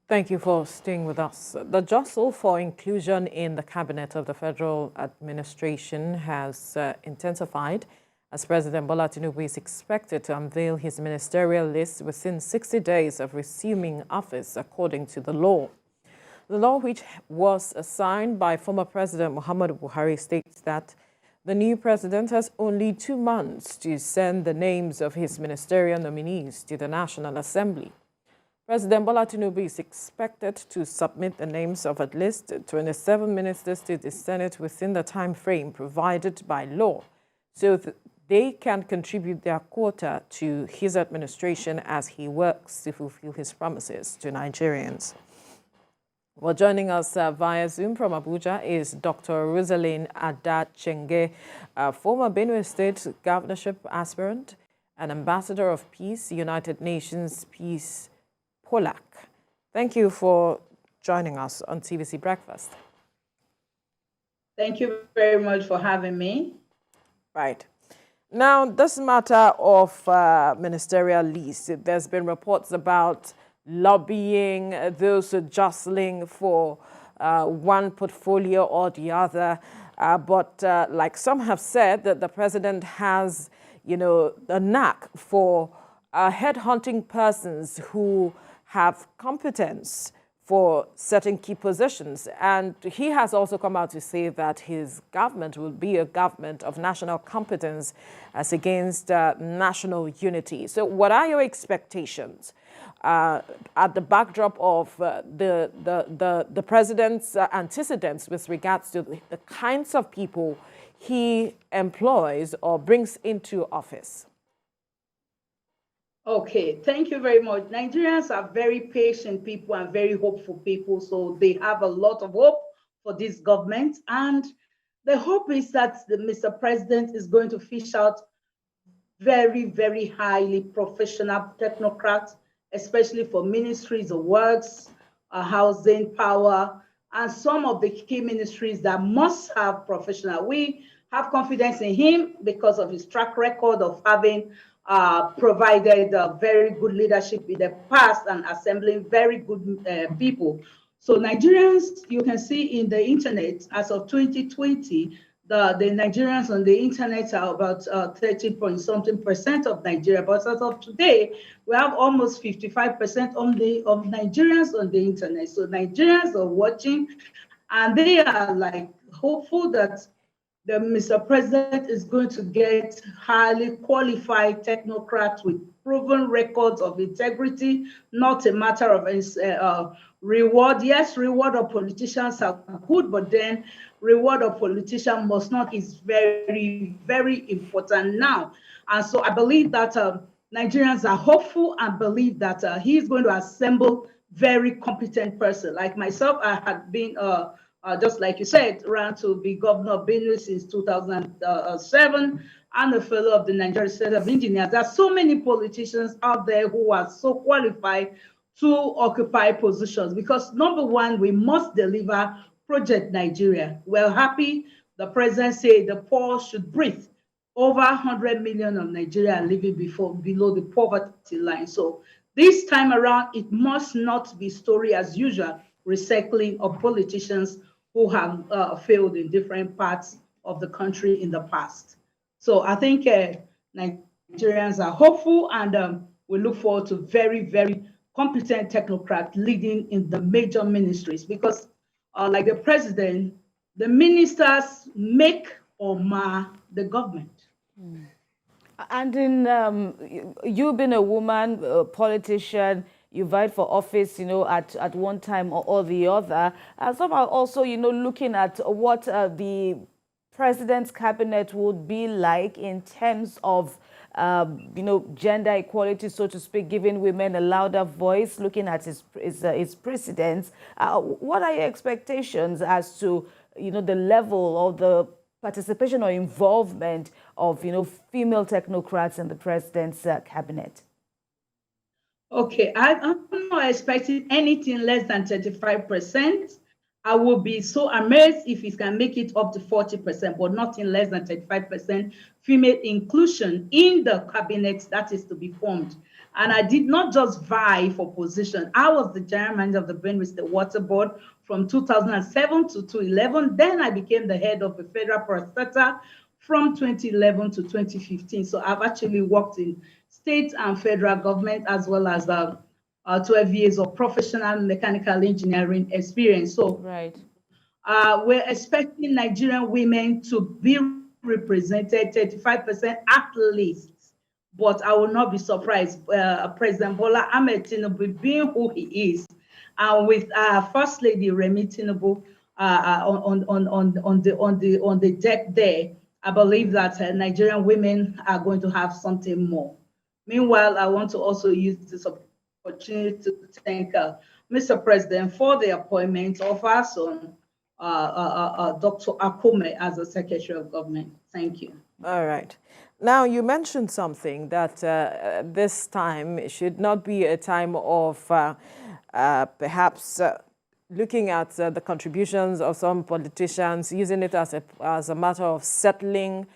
Thank you for staying with us. The jostle for inclusion in the cabinet of the federal administration has intensified as President Bola Tinubu is expected to unveil his ministerial list within 60 days of resuming office, according to the law. The law, which was signed by former President Muhammadu Buhari, states that the new president has only 2 months to send the names of his ministerial nominees to the National Assembly. President Bola Tinubu is expected to submit the names of at least 27 ministers to the Senate within the time frame provided by law, so that they can contribute their quota to his administration as he works to fulfill his promises to Nigerians. Well, joining us via Zoom from Abuja is Dr. Rosaline Adachenge, former Benue State governorship aspirant and ambassador of peace, United Nations Peace Polak. Thank you for joining us on TVC Breakfast. Thank you very much for having me. Right. Now, this matter of ministerial list, there's been reports about lobbying, those jostling for one portfolio or the other. But like some have said, that the president has, the knack for headhunting persons who have competence for certain key positions. And he has also come out to say that his government will be a government of national competence as against national unity. So what are your expectations at the backdrop of the president's antecedents with regards to the kinds of people he employs or brings into office? Okay, thank you very much. Nigerians are very patient people and very hopeful people, so they have a lot of hope for this government. And the hope is that Mr. President is going to fish out very, very highly professional technocrats, especially for ministries of works, housing, power, and some of the key ministries that must have professional. We have confidence in him because of his track record of having provided very good leadership in the past and assembling very good people. So Nigerians, you can see in the internet, as of 2020, the Nigerians on the internet are about 30-point-something% of Nigeria. But as of today, we have almost 55% of Nigerians on the internet. So Nigerians are watching, and they are like hopeful that the Mr. President is going to get highly qualified technocrats with proven records of integrity, not a matter of reward. Yes, reward of politicians are good, but then reward of politician must not is very, very important now. And so I believe that Nigerians are hopeful and believe that he is going to assemble very competent person. Like myself, I had been just like you said, ran to be governor of Benue since 2007 and a fellow of the Nigerian State of Engineers. There are so many politicians out there who are so qualified to occupy positions because, number one, we must deliver Project Nigeria. We're happy the president said the poor should breathe. Over 100 million of Nigeria are living below the poverty line. So this time around, it must not be story as usual, recycling of politicians who have failed in different parts of the country in the past. So I think Nigerians are hopeful, and we look forward to very, very competent technocrats leading in the major ministries because, like the president, the ministers make or mar the government. Mm. And in you being a woman, a politician, you vied for office, at one time or the other. Somehow also, looking at what the president's cabinet would be like in terms of, gender equality, so to speak, giving women a louder voice, looking at his precedents. What are your expectations as to, the level of the participation or involvement of, female technocrats in the president's cabinet? Okay, I'm not expecting anything less than 35%. I will be so amazed if it can make it up to 40%, but nothing less than 35% female inclusion in the cabinet that is to be formed. And I did not just vie for position. I was the general manager of the Benue State Water Board from 2007 to 2011. Then I became the head of the federal parastatal from 2011 to 2015. So I've actually worked in state and federal government, as well as 12 years of professional mechanical engineering experience. So Right. we're expecting Nigerian women to be represented 35% at least. But I will not be surprised. President Bola Tinubu, being who he is, and with First Lady Remi Tinubu on the deck there, I believe that Nigerian women are going to have something more. Meanwhile, I want to also use this opportunity to thank Mr. President for the appointment of our son, Dr. Akume, as the Secretary of Government. Thank you. All right. Now, you mentioned something that this time should not be a time of perhaps looking at the contributions of some politicians, using it as a matter of settling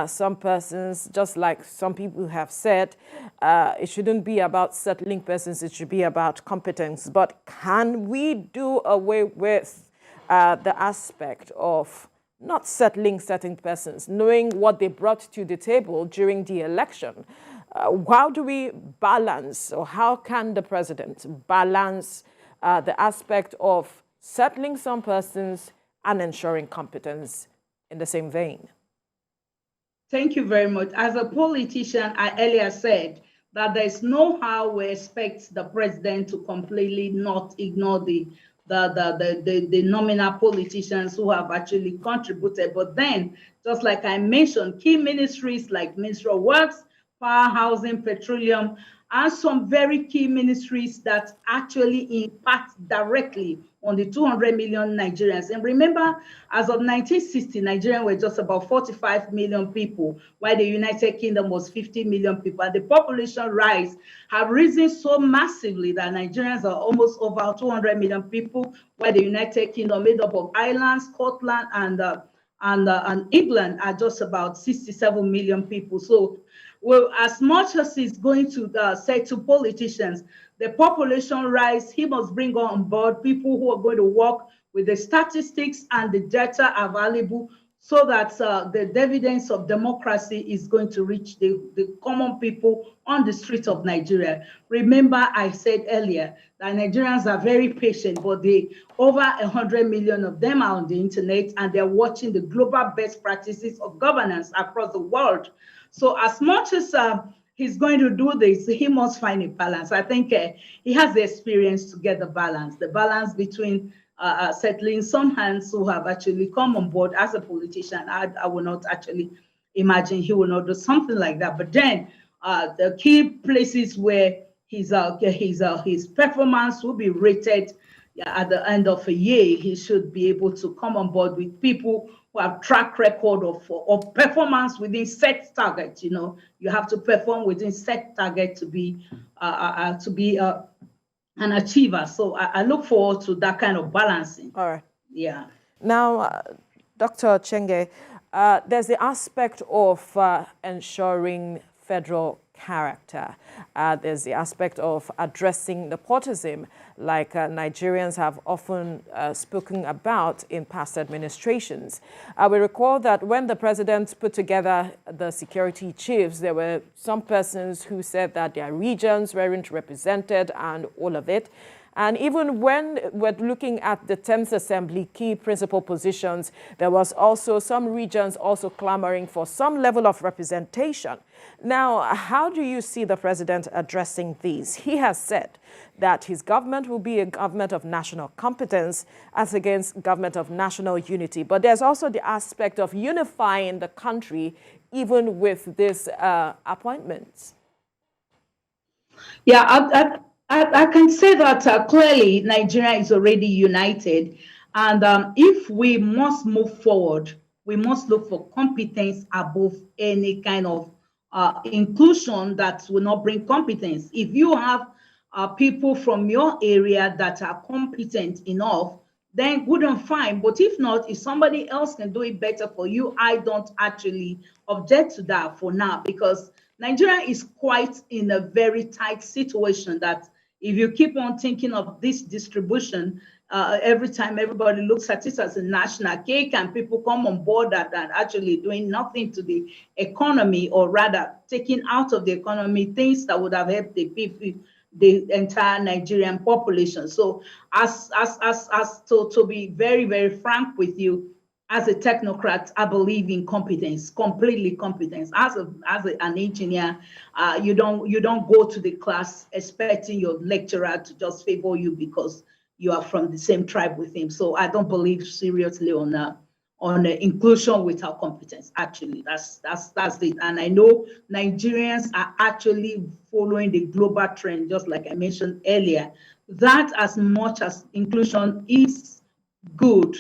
some persons, just like some people have said. It shouldn't be about settling persons, it should be about competence. But can we do away with the aspect of not settling certain persons, knowing what they brought to the table during the election? How do we balance, or how can the president balance the aspect of settling some persons and ensuring competence in the same vein? Thank you very much. As a politician, I earlier said that there's no how we expect the president to completely not ignore the nominal politicians who have actually contributed. But then, just like I mentioned, key ministries like Ministerial Works, Power, Housing, Petroleum, and some very key ministries that actually impact directly on the 200 million Nigerians. And remember, as of 1960, Nigerians were just about 45 million people, while the United Kingdom was 50 million people. And the population rise have risen so massively that Nigerians are almost over 200 million people, while the United Kingdom, made up of Ireland, Scotland, and England, are just about 67 million people. So, well, as much as he's going to say to politicians, the population rise, he must bring on board people who are going to work with the statistics and the data available, so that the dividends of democracy is going to reach the common people on the streets of Nigeria. Remember, I said earlier that Nigerians are very patient, but over 100 million of them are on the internet, and they're watching the global best practices of governance across the world. So as much as he's going to do this, he must find a balance. I think he has the experience to get the balance between settling some hands who have actually come on board as a politician. I will not actually imagine he will not do something like that. But then the key places where his performance will be rated at the end of a year, he should be able to come on board with people who have track record of performance within set targets. You know, you have to perform within set target to be an achiever. So I look forward to that kind of balancing. All right. Yeah. Now, Dr. Chenge, there's the aspect of ensuring federal character. There's the aspect of addressing nepotism, like Nigerians have often spoken about in past administrations. We recall that when the president put together the security chiefs, there were some persons who said that their regions weren't represented and all of it. And even when we're looking at the 10th Assembly key principal positions, there was also some regions also clamoring for some level of representation. Now, how do you see the president addressing these? He has said that his government will be a government of national competence as against government of national unity. But there's also the aspect of unifying the country even with these appointments. Yeah, I can say that clearly Nigeria is already united. And if we must move forward, we must look for competence above any kind of inclusion that will not bring competence. If you have people from your area that are competent enough, then good and fine. But if not, if somebody else can do it better for you, I don't actually object to that for now, because Nigeria is quite in a very tight situation that if you keep on thinking of this distribution, every time everybody looks at it as a national cake and people come on board that and actually doing nothing to the economy, or rather taking out of the economy things that would have helped the people, the entire Nigerian population. So to be very, very frank with you, as a technocrat, I believe in competence, completely competence. An engineer, you don't go to the class expecting your lecturer to just favor you because you are from the same tribe with him. So I don't believe seriously on inclusion without competence. Actually, that's it. And I know Nigerians are actually following the global trend, just like I mentioned earlier. That as much as inclusion is good,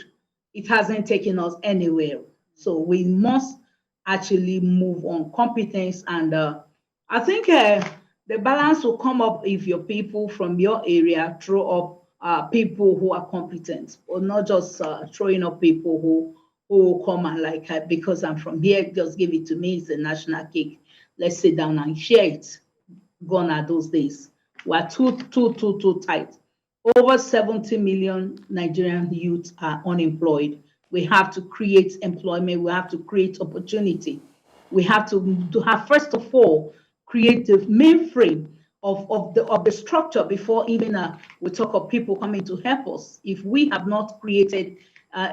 it hasn't taken us anywhere. So we must actually move on competence. And I think the balance will come up if your people from your area throw up people who are competent, or not just throwing up people who will come and like, because I'm from here, just give it to me. It's a national cake. Let's sit down and share it. Gone are those days. We're too tight. Over 70 million Nigerian youth are unemployed. We have to create employment. We have to create opportunity. We have to have, first of all, create the mainframe of the structure before even we talk of people coming to help us. If we have not created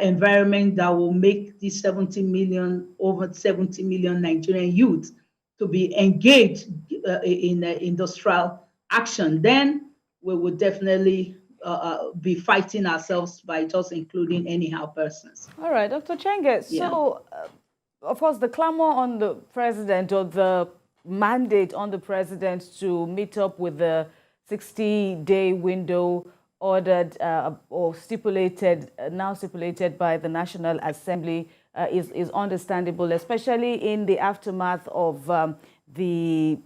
environment that will make these over 70 million Nigerian youth to be engaged in industrial action, then we would definitely be fighting ourselves by just including anyhow persons. All right, Dr. Chenge. Yeah. So, of course, the clamor on the president, or the mandate on the president to meet up with the 60-day window ordered or stipulated, now stipulated by the National Assembly, is understandable, especially in the aftermath of the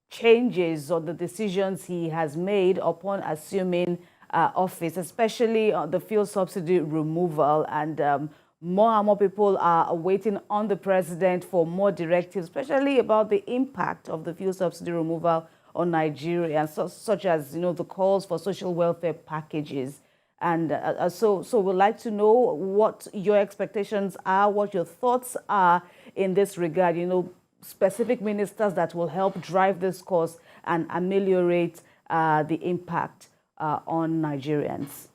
changes or the decisions he has made upon assuming office, especially the fuel subsidy removal. And more and more people are waiting on the president for more directives, especially about the impact of the fuel subsidy removal on Nigerians, such as, the calls for social welfare packages. And so we'd like to know what your expectations are, what your thoughts are in this regard, specific ministers that will help drive this course and ameliorate the impact on Nigerians.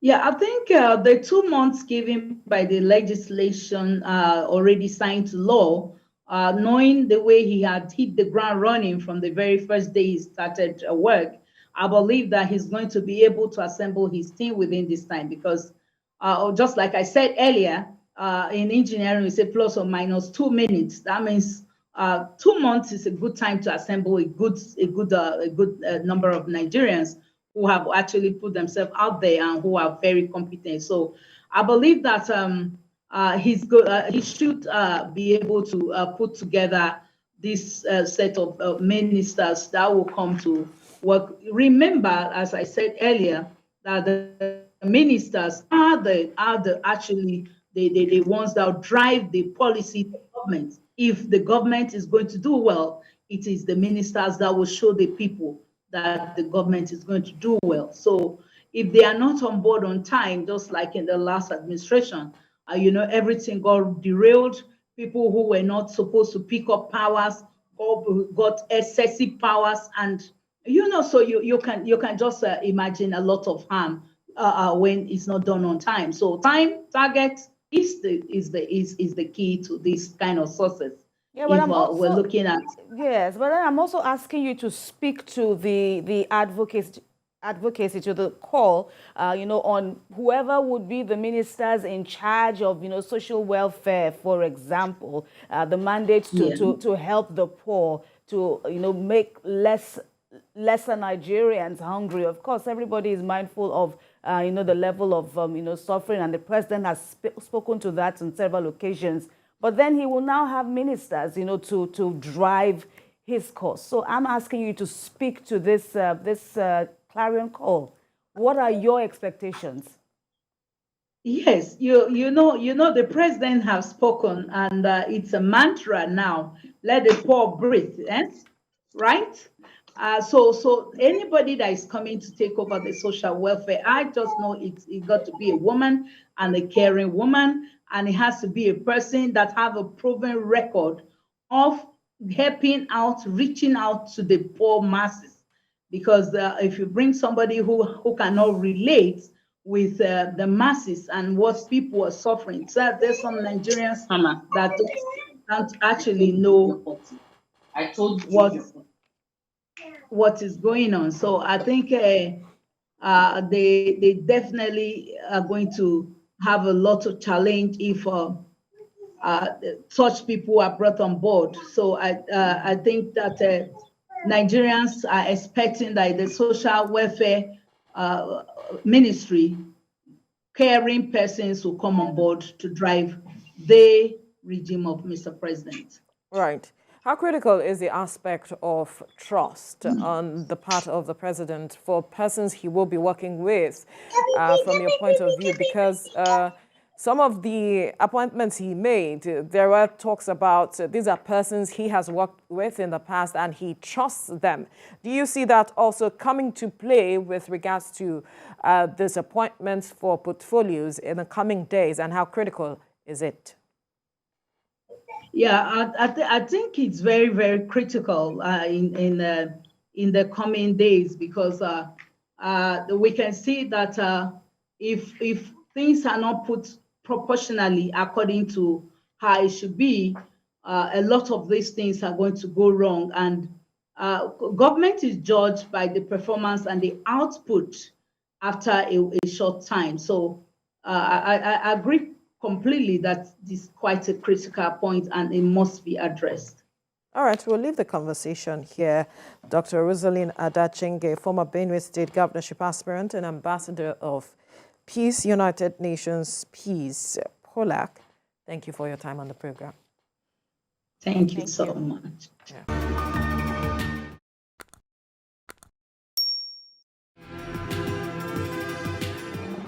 Yeah, I think the 2 months given by the legislation already signed to law, knowing the way he had hit the ground running from the very first day he started work, I believe that he's going to be able to assemble his team within this time, because just like I said earlier, in engineering, we say plus or minus 2 minutes. That means 2 months is a good time to assemble a good number of Nigerians who have actually put themselves out there and who are very competent. So I believe that he should be able to put together this set of ministers that will come to work. Remember, as I said earlier, that the ministers are the ones that drive the policy of the government. If the government is going to do well, it is the ministers that will show the people that the government is going to do well. So if they are not on board on time, just like in the last administration, everything got derailed. People who were not supposed to pick up powers got excessive powers, and so you can just imagine a lot of harm when it's not done on time. So time target is the key to this kind of success. Yeah, but we're looking at. Yes, but then I'm also asking you to speak to the advocacy, to the call, on whoever would be the ministers in charge of, social welfare, for example, the mandate to help the poor, to, make lesser Nigerians hungry. Of course, everybody is mindful of, the level of, suffering, and the president has spoken to that on several occasions. But then he will now have ministers, to drive his cause. So I'm asking you to speak to this clarion call. What are your expectations? Yes, the president has spoken, and it's a mantra now. Let the poor breathe, yes, right? So anybody that is coming to take over the social welfare, I just know it got to be a woman and a caring woman, and it has to be a person that have a proven record of helping out, reaching out to the poor masses. Because if you bring somebody who cannot relate with the masses and what people are suffering. So there's some Nigerians that don't actually know what is going on. So I think they definitely are going to have a lot of challenge if uh, such people are brought on board. So I think that Nigerians are expecting that the social welfare uh, ministry caring persons will come on board to drive the regime of Mr. President. Right. How critical is the aspect of trust on the part of the president for persons he will be working with, from your point of view? Because some of the appointments he made, there were talks about these are persons he has worked with in the past and he trusts them. Do you see that also coming to play with regards to these appointments for portfolios in the coming days, and how critical is it? Yeah, I think it's very, very critical in the coming days because we can see that if things are not put proportionally according to how it should be, a lot of these things are going to go wrong. And government is judged by the performance and the output after a short time. So I agree completely that this is quite a critical point and it must be addressed. All right, we'll leave the conversation here. Dr. Rosaline Adachenge, former Benue State governorship aspirant and ambassador of Peace, United Nations Peace, POLAC. Thank you for your time on the program. Thank you so much. Yeah.